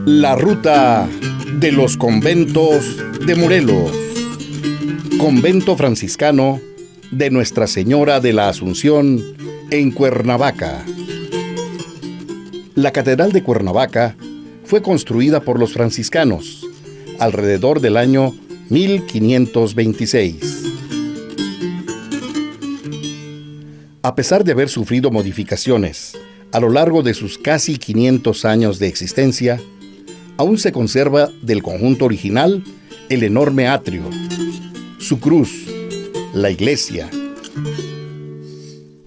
La ruta de los conventos de Morelos. Convento franciscano de Nuestra Señora de la Asunción en Cuernavaca. La Catedral de Cuernavaca fue construida por los franciscanos alrededor del año 1526. A pesar de haber sufrido modificaciones a lo largo de sus casi 500 años de existencia, aún se conserva del conjunto original el enorme atrio, su cruz, la iglesia,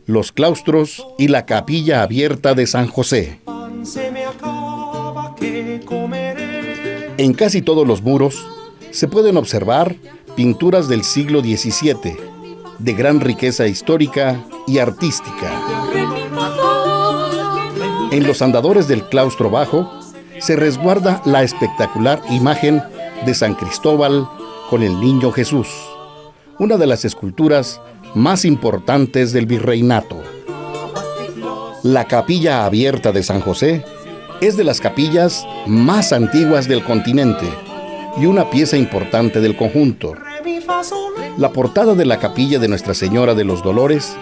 los claustros y la capilla abierta de San José. En casi todos los muros se pueden observar pinturas del siglo XVII, de gran riqueza histórica y artística. En los andadores del claustro bajo se resguarda la espectacular imagen de San Cristóbal con el Niño Jesús, una de las esculturas más importantes del virreinato. La capilla abierta de San José es de las capillas más antiguas del continente y una pieza importante del conjunto. La portada de la capilla de Nuestra Señora de los Dolores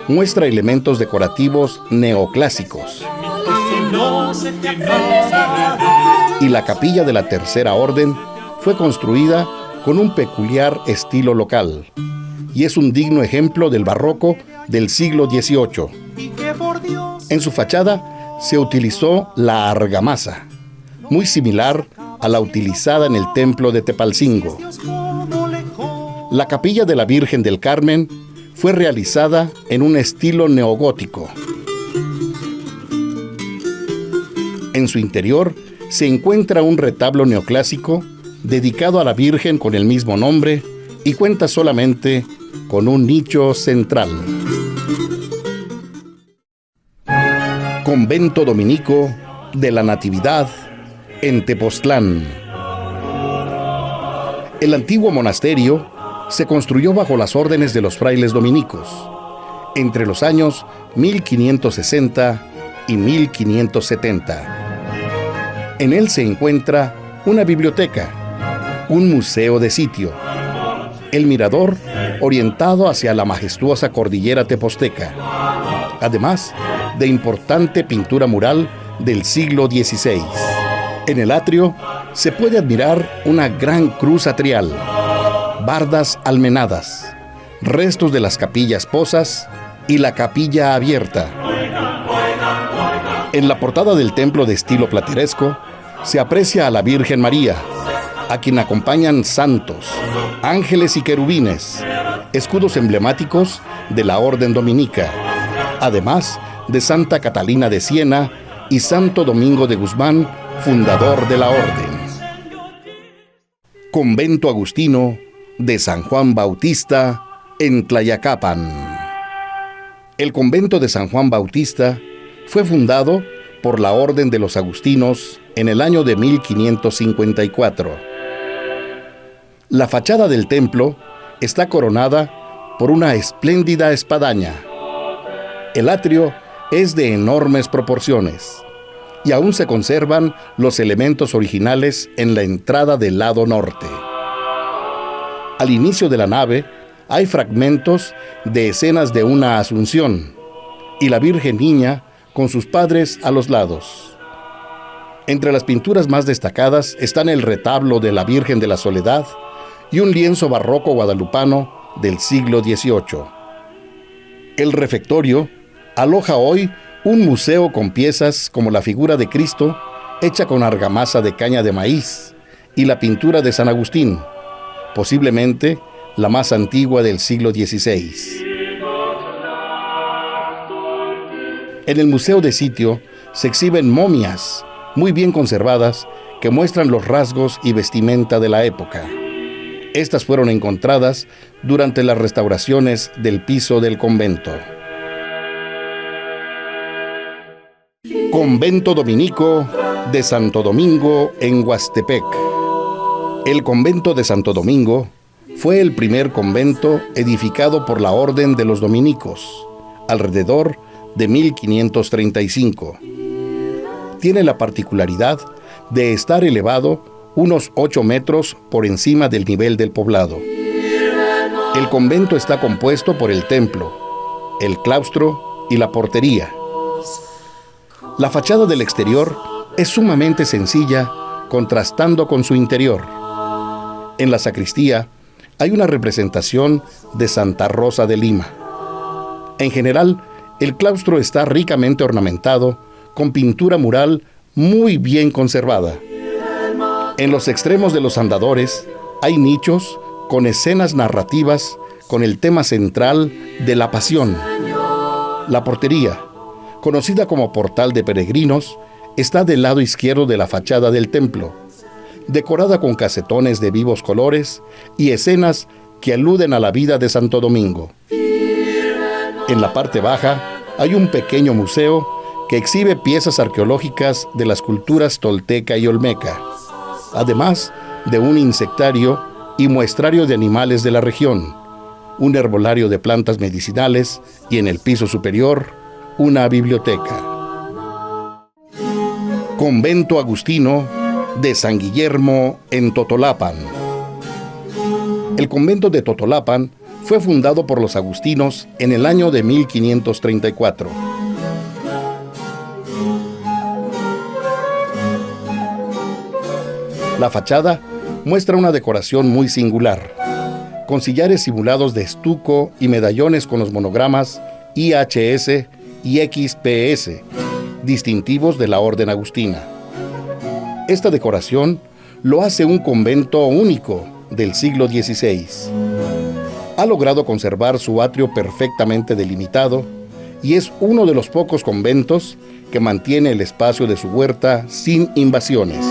muestra elementos decorativos neoclásicos. Y la capilla de la Tercera Orden fue construida con un peculiar estilo local y es un digno ejemplo del barroco del siglo XVIII. En su fachada se utilizó la argamasa, muy similar a la utilizada en el templo de Tepalcingo. La capilla de la Virgen del Carmen fue realizada en un estilo neogótico. En su interior se encuentra un retablo neoclásico dedicado a la Virgen con el mismo nombre y cuenta solamente con un nicho central. Convento Dominico de la Natividad en Tepoztlán. El antiguo monasterio se construyó bajo las órdenes de los frailes dominicos entre los años 1560 y 1570. En él se encuentra una biblioteca, un museo de sitio, el mirador orientado hacia la majestuosa cordillera teposteca, además de importante pintura mural del siglo XVI. En el atrio se puede admirar una gran cruz atrial, bardas almenadas, restos de las capillas posas y la capilla abierta. En la portada del templo de estilo plateresco se aprecia a la Virgen María, a quien acompañan santos, ángeles y querubines, escudos emblemáticos de la Orden Dominica, además de Santa Catalina de Siena y Santo Domingo de Guzmán, fundador de la Orden. Convento Agustino de San Juan Bautista en Tlayacapan. El convento de San Juan Bautista fue fundado por la Orden de los Agustinos en el año de 1554. La fachada del templo está coronada por una espléndida espadaña. El atrio es de enormes proporciones y aún se conservan los elementos originales en la entrada del lado norte. Al inicio de la nave hay fragmentos de escenas de una Asunción y la Virgen Niña con sus padres a los lados. Entre las pinturas más destacadas están el retablo de la Virgen de la Soledad y un lienzo barroco guadalupano del siglo XVIII. El refectorio aloja hoy un museo con piezas como la figura de Cristo hecha con argamasa de caña de maíz y la pintura de San Agustín, posiblemente la más antigua del siglo XVI. En el museo de sitio se exhiben momias muy bien conservadas que muestran los rasgos y vestimenta de la época. Estas fueron encontradas durante las restauraciones del piso del convento. Convento Dominico de Santo Domingo en Huastepec. El convento de Santo Domingo fue el primer convento edificado por la Orden de los Dominicos, alrededor de 1535. Tiene la particularidad de estar elevado unos 8 metros por encima del nivel del poblado. El convento está compuesto por el templo, el claustro y la portería. La fachada del exterior es sumamente sencilla, contrastando con su interior. En la sacristía hay una representación de Santa Rosa de Lima. En general, el claustro está ricamente ornamentado con pintura mural muy bien conservada. En los extremos de los andadores hay nichos con escenas narrativas con el tema central de la pasión. La portería, conocida como portal de peregrinos, está del lado izquierdo de la fachada del templo, decorada con casetones de vivos colores y escenas que aluden a la vida de Santo Domingo. En la parte baja hay un pequeño museo que exhibe piezas arqueológicas de las culturas tolteca y olmeca, además de un insectario y muestrario de animales de la región, un herbolario de plantas medicinales y en el piso superior, una biblioteca. Convento Agustino de San Guillermo en Totolapan. El convento de Totolapan fue fundado por los agustinos en el año de 1534. La fachada muestra una decoración muy singular, con sillares simulados de estuco y medallones con los monogramas IHS y XPS, distintivos de la Orden Agustina. Esta decoración lo hace un convento único del siglo XVI. Ha logrado conservar su atrio perfectamente delimitado y es uno de los pocos conventos que mantiene el espacio de su huerta sin invasiones.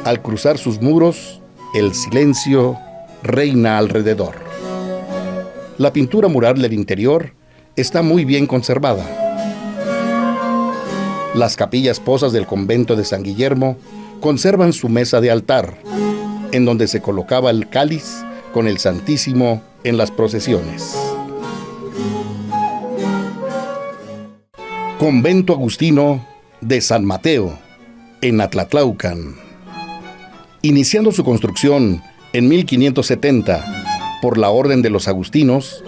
Al cruzar sus muros, el silencio reina alrededor. La pintura mural del interior está muy bien conservada. Las capillas posas del convento de San Guillermo conservan su mesa de altar, en donde se colocaba el cáliz con el Santísimo en las procesiones. Convento Agustino de San Mateo, en Atlatlaucan. Iniciando su construcción en 1570 por la Orden de los Agustinos,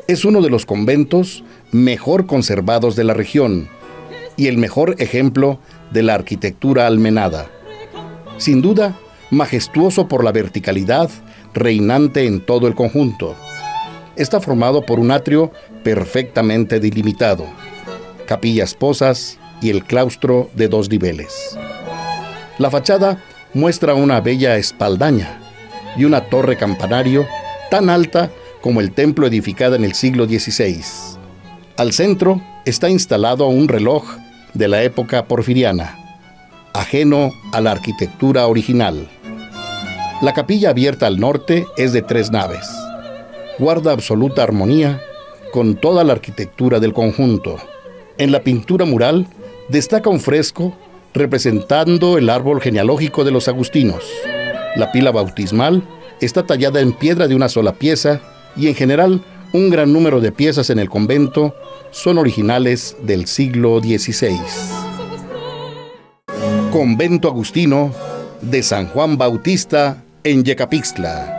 es uno de los conventos mejor conservados de la región y el mejor ejemplo de la arquitectura almenada. Sin duda, majestuoso por la verticalidad reinante en todo el conjunto. Está formado por un atrio perfectamente delimitado, capillas posas y el claustro de 2 niveles. La fachada muestra una bella espaldaña y una torre campanario tan alta como el templo edificado en el siglo XVI. Al centro está instalado un reloj de la época porfiriana, ajeno a la arquitectura original. La capilla abierta al norte es de 3 naves. Guarda absoluta armonía con toda la arquitectura del conjunto. En la pintura mural destaca un fresco representando el árbol genealógico de los agustinos. La pila bautismal está tallada en piedra de una sola pieza y en general un gran número de piezas en el convento son originales del siglo XVI. Convento Agustino de San Juan Bautista en Yecapixtla.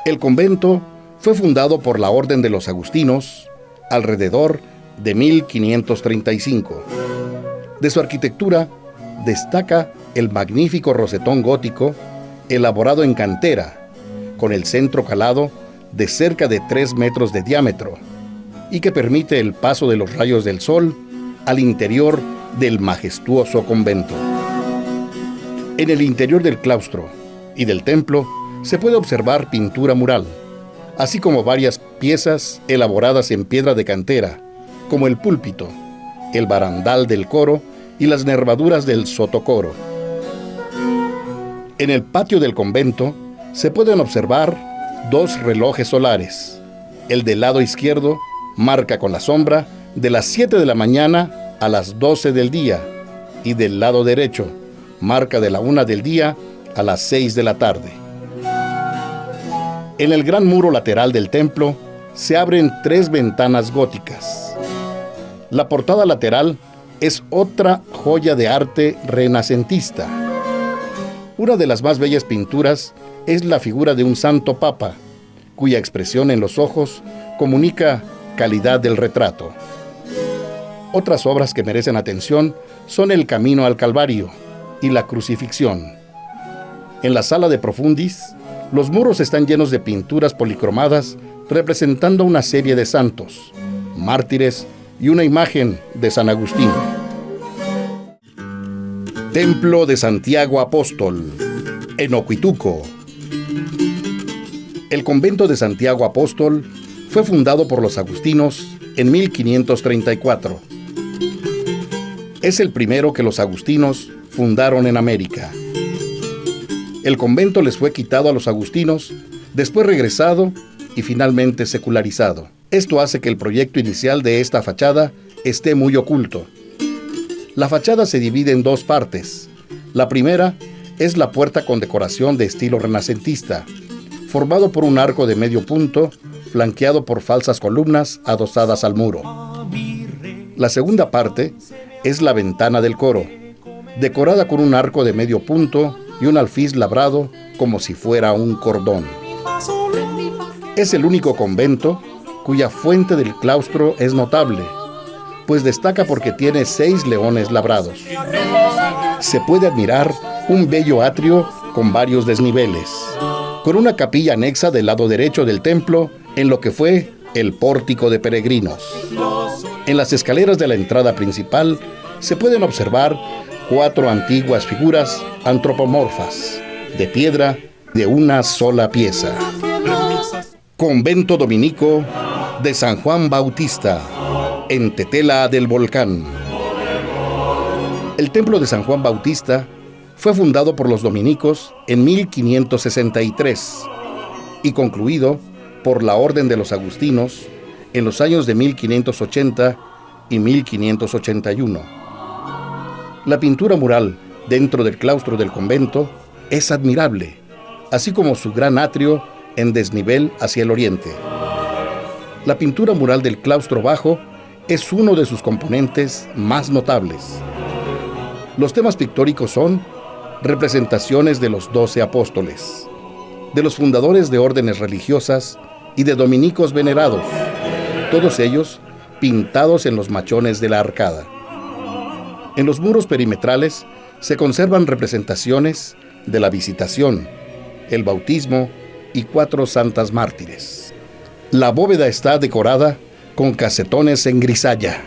El convento fue fundado por la Orden de los Agustinos alrededor de 1535. De su arquitectura destaca el magnífico rosetón gótico elaborado en cantera, con el centro calado de cerca de 3 metros de diámetro y que permite el paso de los rayos del sol al interior del majestuoso convento. En el interior del claustro y del templo se puede observar pintura mural, así como varias piezas elaboradas en piedra de cantera, como el púlpito, el barandal del coro y las nervaduras del sotocoro. En el patio del convento se pueden observar 2 relojes solares. El del lado izquierdo marca con la sombra de las 7 de la mañana a las 12 del día y del lado derecho marca de la 1 del día a las 6 de la tarde. En el gran muro lateral del templo se abren 3 ventanas góticas. La portada lateral es otra joya de arte renacentista. Una de las más bellas pinturas es la figura de un santo papa, cuya expresión en los ojos comunica calidad del retrato. Otras obras que merecen atención son el Camino al Calvario y la Crucifixión. En la sala de Profundis, los muros están llenos de pinturas policromadas representando una serie de santos, mártires y una imagen de San Agustín. Templo de Santiago Apóstol, en Oquituco. El convento de Santiago Apóstol fue fundado por los agustinos en 1534. Es el primero que los agustinos fundaron en América. El convento les fue quitado a los agustinos, después regresado y finalmente secularizado. Esto hace que el proyecto inicial de esta fachada esté muy oculto. La fachada se divide en dos partes. La primera es la puerta con decoración de estilo renacentista, formado por un arco de medio punto, flanqueado por falsas columnas adosadas al muro. La segunda parte es la ventana del coro, decorada con un arco de medio punto y un alfiz labrado como si fuera un cordón. Es el único convento cuya fuente del claustro es notable, pues destaca porque tiene 6 leones labrados. Se puede admirar un bello atrio con varios desniveles, con una capilla anexa del lado derecho del templo en lo que fue el pórtico de peregrinos. En las escaleras de la entrada principal se pueden observar 4 antiguas figuras antropomorfas, de piedra de una sola pieza. Convento dominico de San Juan Bautista, en Tetela del Volcán. El templo de San Juan Bautista fue fundado por los dominicos en 1563 y concluido por la Orden de los Agustinos en los años de 1580 y 1581. La pintura mural dentro del claustro del convento es admirable, así como su gran atrio en desnivel hacia el oriente. La pintura mural del claustro bajo es uno de sus componentes más notables. Los temas pictóricos son representaciones de los 12 apóstoles, de los fundadores de órdenes religiosas y de dominicos venerados, todos ellos pintados en los machones de la arcada. En los muros perimetrales se conservan representaciones de la Visitación, el Bautismo y 4 santas mártires. La bóveda está decorada con casetones en grisalla.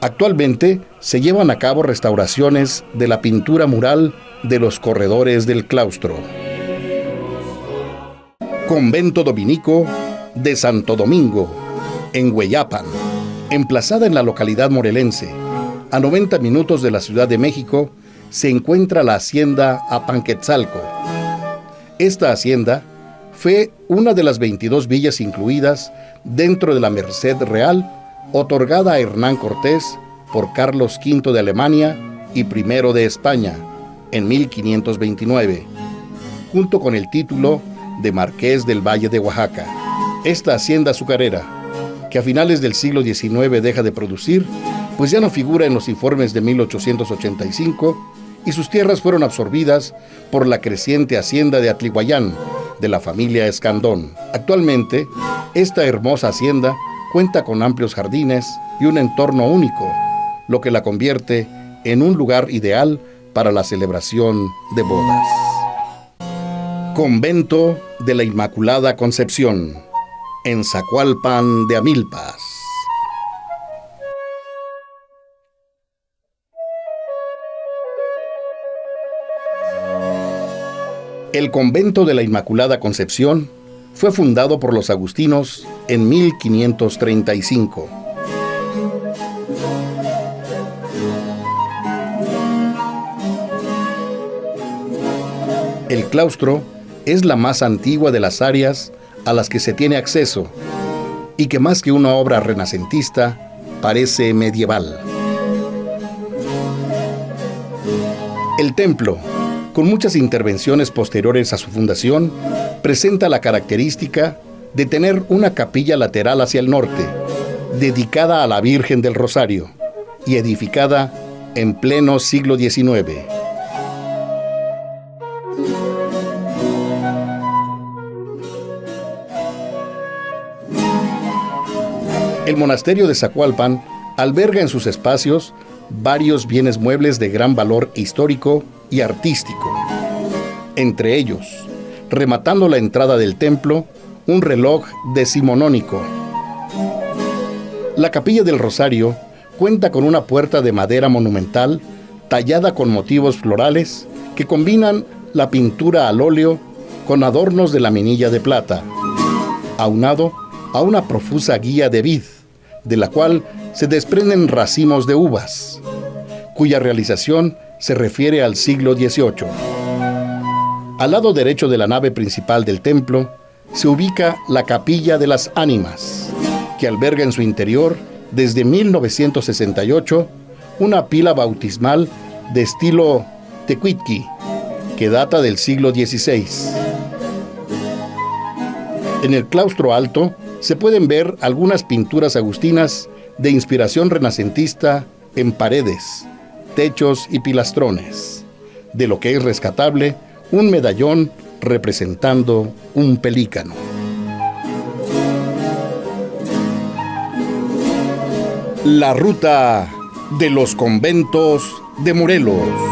Actualmente se llevan a cabo restauraciones de la pintura mural de los corredores del claustro. Convento dominico de Santo Domingo, en Hueyapan, emplazada en la localidad morelense. A 90 minutos de la Ciudad de México se encuentra la hacienda Apanquetzalco. Esta hacienda fue una de las 22 villas incluidas dentro de la Merced Real, otorgada a Hernán Cortés por Carlos V de Alemania y I de España en 1529, junto con el título de Marqués del Valle de Oaxaca. Esta hacienda azucarera, que a finales del siglo XIX deja de producir, pues ya no figura en los informes de 1885, y sus tierras fueron absorbidas por la creciente hacienda de Atlihuayán, de la familia Escandón. Actualmente, esta hermosa hacienda cuenta con amplios jardines y un entorno único, lo que la convierte en un lugar ideal para la celebración de bodas. Convento de la Inmaculada Concepción, en Zacualpan de Amilpas. El convento de la Inmaculada Concepción fue fundado por los agustinos en 1535. El claustro es la más antigua de las áreas a las que se tiene acceso y que más que una obra renacentista parece medieval. El templo, con muchas intervenciones posteriores a su fundación, presenta la característica de tener una capilla lateral hacia el norte, dedicada a la Virgen del Rosario, y edificada en pleno siglo XIX. El monasterio de Zacualpan alberga en sus espacios varios bienes muebles de gran valor histórico y artístico. Entre ellos, rematando la entrada del templo, un reloj decimonónico. La Capilla del Rosario cuenta con una puerta de madera monumental tallada con motivos florales que combinan la pintura al óleo con adornos de laminilla de plata, aunado a una profusa guía de vid, de la cual se desprenden racimos de uvas, cuya realización se refiere al siglo XVIII. Al lado derecho de la nave principal del templo se ubica la Capilla de las Ánimas, que alberga en su interior, desde 1968, una pila bautismal de estilo tecuitqui, que data del siglo XVI. En el claustro alto se pueden ver algunas pinturas agustinas de inspiración renacentista en paredes, techos y pilastrones. De lo que es rescatable, un medallón representando un pelícano. La ruta de los conventos de Morelos.